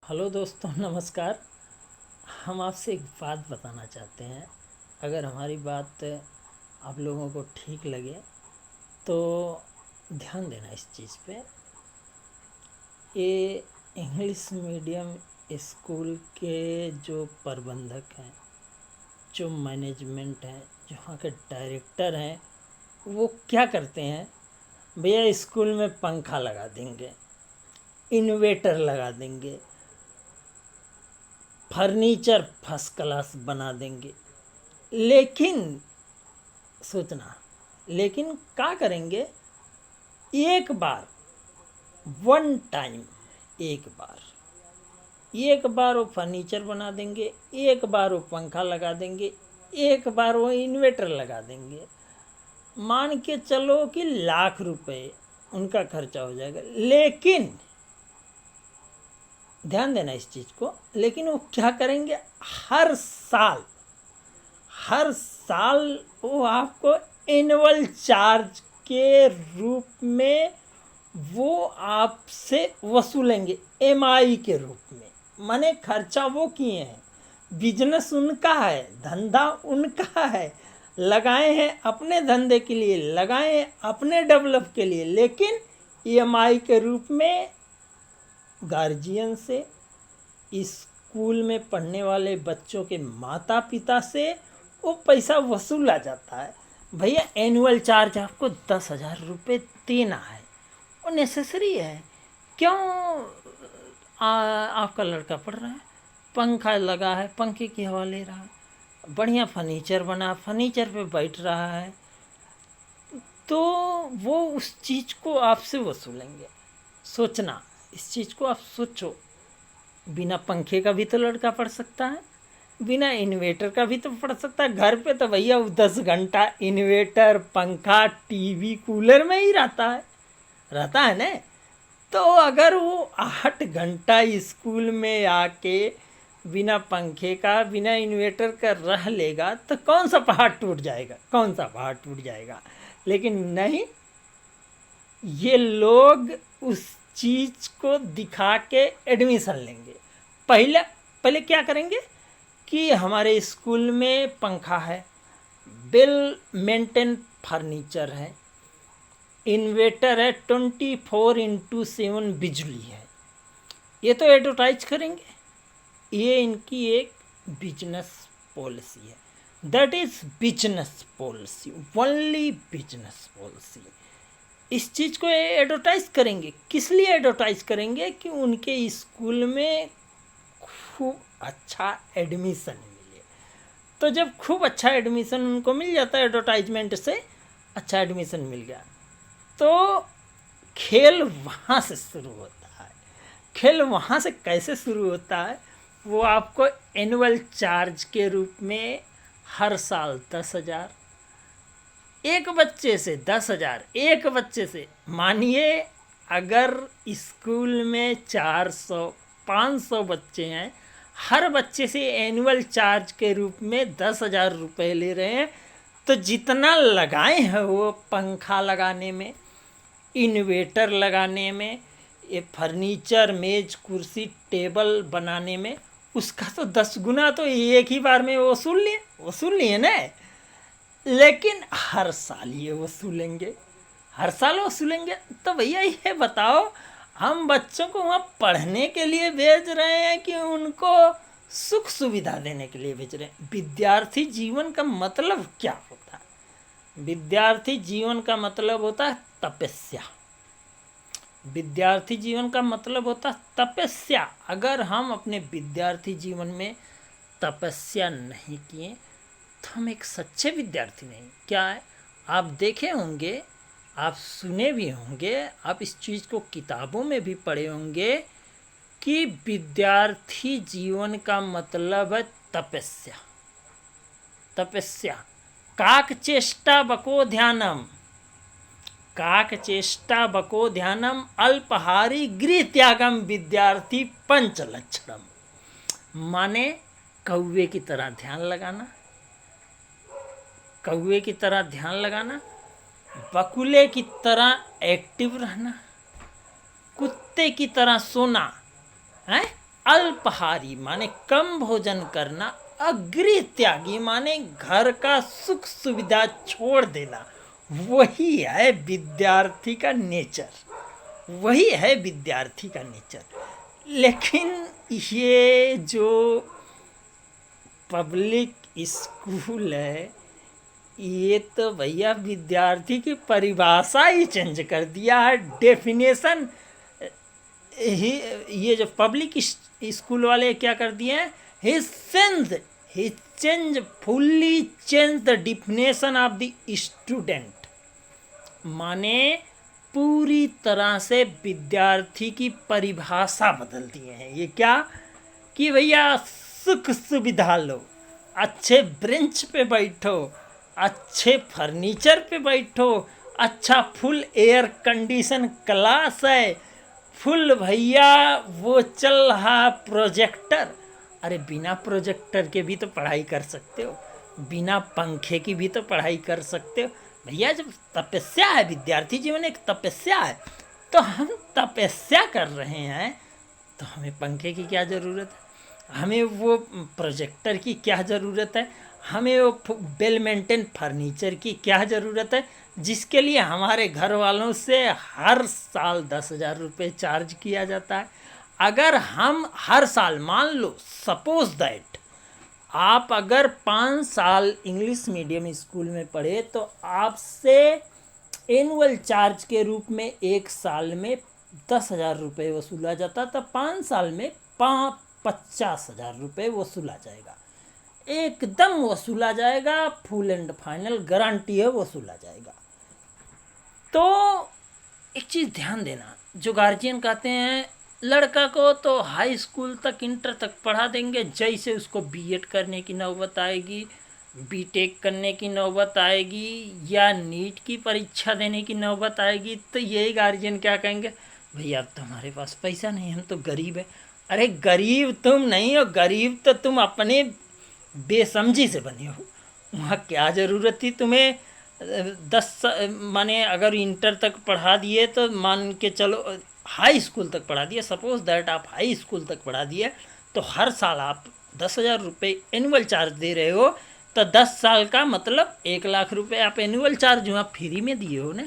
Hello दोस्तों, नमस्कार। हम आपसे एक बात बताना चाहते हैं। अगर हमारी बात आप लोगों को ठीक लगे तो ध्यान देना इस चीज़ पे। ये इंग्लिश मीडियम स्कूल के जो प्रबंधक हैं, जो मैनेजमेंट हैं, जो वहाँ के डायरेक्टर हैं, वो क्या करते हैं? भैया स्कूल में पंखा लगा देंगे, इन्वेटर लगा देंगे, फर्नीचर फर्स्ट क्लास बना देंगे। लेकिन सोचना, लेकिन क्या करेंगे? एक बार, वन टाइम, एक बार वो फर्नीचर बना देंगे, एक बार वो पंखा लगा देंगे, एक बार वो इन्वेटर लगा देंगे। मान के चलो कि लाख रुपए उनका खर्चा हो जाएगा। लेकिन ध्यान देना इस चीज़ को, लेकिन वो क्या करेंगे? हर साल वो आपको एनुअल चार्ज के रूप में वो आपसे वसूलेंगे, एमआई के रूप में। माने खर्चा वो किए हैं, बिजनेस उनका है, धंधा उनका है, लगाए हैं अपने धंधे के लिए, लगाए हैं अपने डेवलप के लिए, लेकिन ईएमआई के रूप में गार्जियन से, स्कूल में पढ़ने वाले बच्चों के माता पिता से वो पैसा वसूला जाता है। भैया एनुअल चार्ज आपको 10,000 रुपये देना है, वो नेसेसरी है। क्यों? आपका लड़का पढ़ रहा है, पंखा लगा है, पंखे की हवा ले रहा है, बढ़िया फर्नीचर बना, फर्नीचर पे बैठ रहा है, तो वो उस चीज़ को आपसे वसूलेंगे। सोचना, इस चीज़ को आप सोचो। बिना पंखे का भी तो लड़का पढ़ सकता है, बिना इन्वेटर का भी तो पढ़ सकता है। घर पे तो भैया वो 10 घंटा इन्वेटर, पंखा, टीवी, कूलर में ही रहता है ना। तो अगर वो 8 घंटा स्कूल में आके बिना पंखे का, बिना इन्वेटर का रह लेगा तो कौन सा पहाड़ टूट जाएगा? कौन सा पहाड़ टूट जाएगा? लेकिन नहीं, ये लोग उस चीज़ को दिखा के एडमिशन लेंगे। पहले पहले क्या करेंगे कि हमारे स्कूल में पंखा है, वेल मेंटेन फर्नीचर है, इन्वेटर है, 24/7 बिजली है। ये तो एडवर्टाइज करेंगे। ये इनकी एक बिजनेस पॉलिसी है। That is business policy, only business policy. इस चीज़ को एडवर्टाइज करेंगे। किस लिए एडवर्टाइज करेंगे? कि उनके स्कूल में खूब अच्छा एडमिशन मिले। तो जब खूब अच्छा एडमिशन उनको मिल जाता है, एडवर्टाइजमेंट से अच्छा एडमिशन मिल गया, तो खेल वहाँ से शुरू होता है। खेल वहाँ से कैसे शुरू होता है? वो आपको एनुअल चार्ज के रूप में हर साल 10,000, एक बच्चे से 10,000, एक बच्चे से। मानिए अगर स्कूल में 400-500 बच्चे हैं, हर बच्चे से एनुअल चार्ज के रूप में 10,000 रुपये ले रहे हैं, तो जितना लगाए हैं वो पंखा लगाने में, इन्वेटर लगाने में, ये फर्नीचर, मेज, कुर्सी, टेबल बनाने में, उसका तो 10 गुना तो एक ही बार में वसूल लिए ना। लेकिन हर साल ये वसूलेंगे, हर साल वसूलेंगे। तो भैया ये बताओ, हम बच्चों को वहाँ पढ़ने के लिए भेज रहे हैं कि उनको सुख सुविधा देने के लिए भेज रहे हैं? विद्यार्थी जीवन का मतलब क्या होता है? विद्यार्थी जीवन का मतलब होता है तपस्या। विद्यार्थी जीवन का मतलब होता है तपस्या। अगर हम अपने विद्यार्थी जीवन में तपस्या नहीं किए तो हम एक सच्चे विद्यार्थी नहीं। क्या है? आप देखे होंगे, आप सुने भी होंगे, आप इस चीज़ को किताबों में भी पढ़े होंगे कि विद्यार्थी जीवन का मतलब है तपस्या। तपस्या। काक चेष्टा बको ध्यानम, काक चेष्टा बको ध्यानम, अल्पहारी गृह त्यागम, विद्यार्थी पंच लक्षणम। माने कौवे की तरह ध्यान लगाना, कौवे की तरह ध्यान लगाना, बकुले की तरह एक्टिव रहना, कुत्ते की तरह सोना है, अल्पाहारी माने कम भोजन करना, अग्रि त्यागी माने घर का सुख सुविधा छोड़ देना। वही है विद्यार्थी का नेचर, वही है विद्यार्थी का नेचर। लेकिन ये जो पब्लिक स्कूल है, ये तो भैया विद्यार्थी की परिभाषा ही चेंज कर दिया है, डेफिनेशन ही। ये जो पब्लिक स्कूल वाले क्या कर दिए हैं, he change fully change the definition of the student. माने पूरी तरह से विद्यार्थी की परिभाषा बदल दिए हैं। ये क्या कि भैया सुख सुविधा लो, अच्छे ब्रेंच पे बैठो, अच्छे फर्नीचर पे बैठो, अच्छा फुल एयर कंडीशन क्लास है, फुल भैया वो चल रहा प्रोजेक्टर। अरे बिना प्रोजेक्टर के भी तो पढ़ाई कर सकते हो, बिना पंखे की भी तो पढ़ाई कर सकते हो भैया। जब तपस्या है, विद्यार्थी जीवन एक तपस्या है, तो हम तपस्या कर रहे हैं तो हमें पंखे की क्या ज़रूरत है, हमें वो प्रोजेक्टर की क्या ज़रूरत है, हमें वो वेल मेंटेन फर्नीचर की क्या ज़रूरत है, जिसके लिए हमारे घर वालों से हर साल 10,000 रुपये चार्ज किया जाता है। अगर हम हर साल, मान लो सपोज दैट आप अगर 5 साल इंग्लिश मीडियम स्कूल में पढ़े तो आपसे एनुअल चार्ज के रूप में एक साल में 10,000 रुपये वसूला जाता, तो 5 साल में 50,000 रुपये वसूला जाएगा, एकदम वसूला जाएगा, फुल एंड फाइनल गारंटी है वसूला जाएगा। तो एक चीज़ ध्यान देना, जो गार्जियन कहते हैं लड़का को तो हाई स्कूल तक, इंटर तक पढ़ा देंगे, जैसे उसको बीएड करने की नौबत आएगी, बीटेक करने की नौबत आएगी, या नीट की परीक्षा देने की नौबत आएगी, तो यही गार्जियन क्या कहेंगे, भैया अब तो हमारे पास पैसा नहीं, हम तो गरीब है। अरे गरीब तुम नहीं हो, गरीब तो तुम अपने बेसमझी से बने हो। वहाँ क्या ज़रूरत थी तुम्हें 10 माने अगर इंटर तक पढ़ा दिए तो मान के चलो हाई स्कूल तक पढ़ा दिए, सपोज दैट आप हाई स्कूल तक पढ़ा दिए, तो हर साल आप 10,000 रुपये एनुअल चार्ज दे रहे हो, तो 10 साल का मतलब 1,00,000 रुपये आप एनुअल चार्ज वहाँ फ्री में दिए हो ने,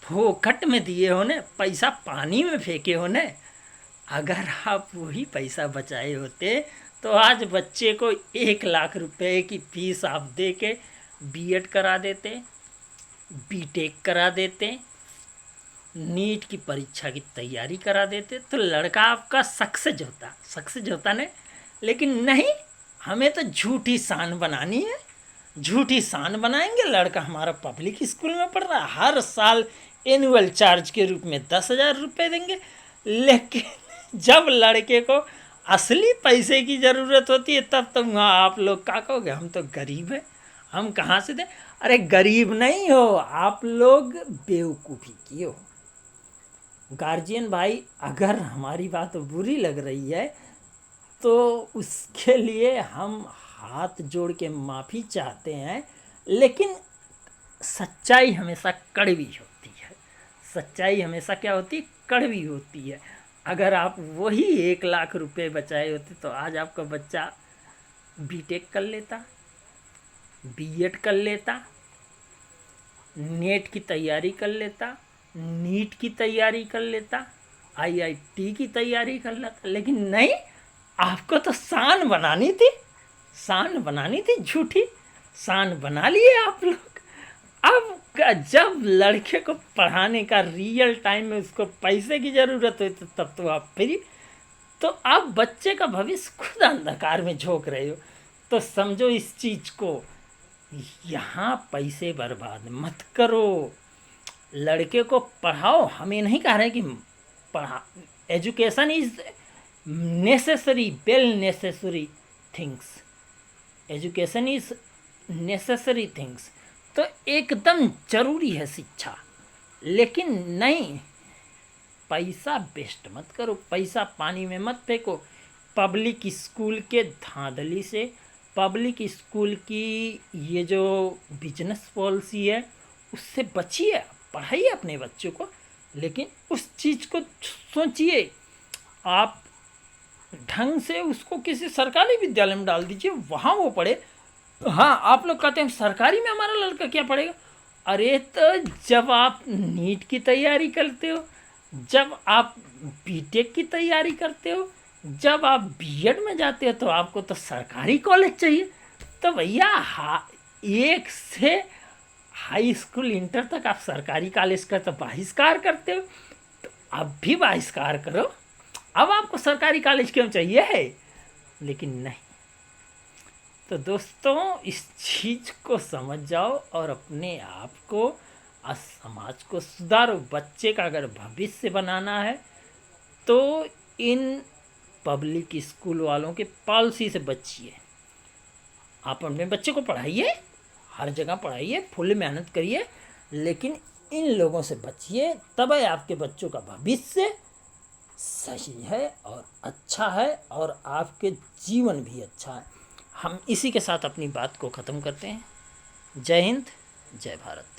फोकट में दिए हो ने, पैसा पानी में फेंके हो ने। अगर आप वही पैसा बचाए होते तो आज बच्चे को 1,00,000 रुपये की फीस आप दे के बीएड करा देते, बीटेक करा देते, नीट की परीक्षा की तैयारी करा देते, तो लड़का आपका सक्सेस होता ने। लेकिन नहीं, हमें तो झूठी शान बनानी है, झूठी शान बनाएंगे। लड़का हमारा पब्लिक स्कूल में पढ़ रहा है, हर साल एनुअल चार्ज के रूप में 10,000 रुपये देंगे, लेकिन जब लड़के को असली पैसे की ज़रूरत होती है तब तो वहाँ आप लोग क्या कहोगे, हम तो गरीब हैं, हम कहाँ से दें। अरे गरीब नहीं हो, आप लोग बेवकूफ़ी किए हो। गार्जियन भाई, अगर हमारी बात बुरी लग रही है तो उसके लिए हम हाथ जोड़ के माफ़ी चाहते हैं, लेकिन सच्चाई हमेशा कड़वी होती है। सच्चाई हमेशा क्या होती है, कड़वी होती है। अगर आप वही 1,00,000 रुपये बचाए होते तो आज आपका बच्चा बीटेक कर लेता, बीएड कर लेता, नेट की तैयारी कर लेता, नीट की तैयारी कर लेता, आईआईटी की तैयारी कर लेता। लेकिन नहीं, आपको तो शान बनानी थी, शान बनानी थी, झूठी शान बना लिए आप लोग। अब जब लड़के को पढ़ाने का रियल टाइम में उसको पैसे की ज़रूरत हुई तो तब तो आप फ्री, तो आप बच्चे का भविष्य खुद अंधकार में झोंक रहे हो। तो समझो इस चीज़ को, यहाँ पैसे बर्बाद मत करो, लड़के को पढ़ाओ। हमें नहीं कह रहे कि पढ़ा, education is necessary, well necessary things, education is necessary things, तो एकदम ज़रूरी है शिक्षा। लेकिन नहीं, पैसा वेस्ट मत करो, पैसा पानी में मत फेंको। पब्लिक स्कूल के धांधली से, पब्लिक स्कूल की ये जो बिजनेस पॉलिसी है उससे बचिए, पढ़ाइए अपने बच्चों को, लेकिन उस चीज़ को सोचिए। आप ढंग से उसको किसी सरकारी विद्यालय में डाल दीजिए, वहाँ वो पढ़े। हाँ, आप लोग कहते हैं सरकारी में हमारा लड़का क्या पढ़ेगा। अरे तो जब आप नीट की तैयारी करते हो, जब आप बीटेक की तैयारी करते हो, जब आप बीएड में जाते हो, तो आपको तो सरकारी कॉलेज चाहिए। तो भैया एक से हाई स्कूल इंटर तक आप सरकारी कॉलेज का तो बहिष्कार करते हो, तो अब भी बहिष्कार करो। अब आपको सरकारी कॉलेज क्यों चाहिए है? लेकिन नहीं। तो दोस्तों, इस चीज़ को समझ जाओ और अपने आप को और समाज को सुधारो। बच्चे का अगर भविष्य बनाना है तो इन पब्लिक स्कूल वालों के पॉलिसी से बचिए। आप अपने बच्चे को पढ़ाइए, हर जगह पढ़ाइए, फुल मेहनत करिए, लेकिन इन लोगों से बचिए। तब आपके बच्चों का भविष्य सही है और अच्छा है और आपके जीवन भी अच्छा है। हम इसी के साथ अपनी बात को ख़त्म करते हैं। जय हिंद, जय भारत।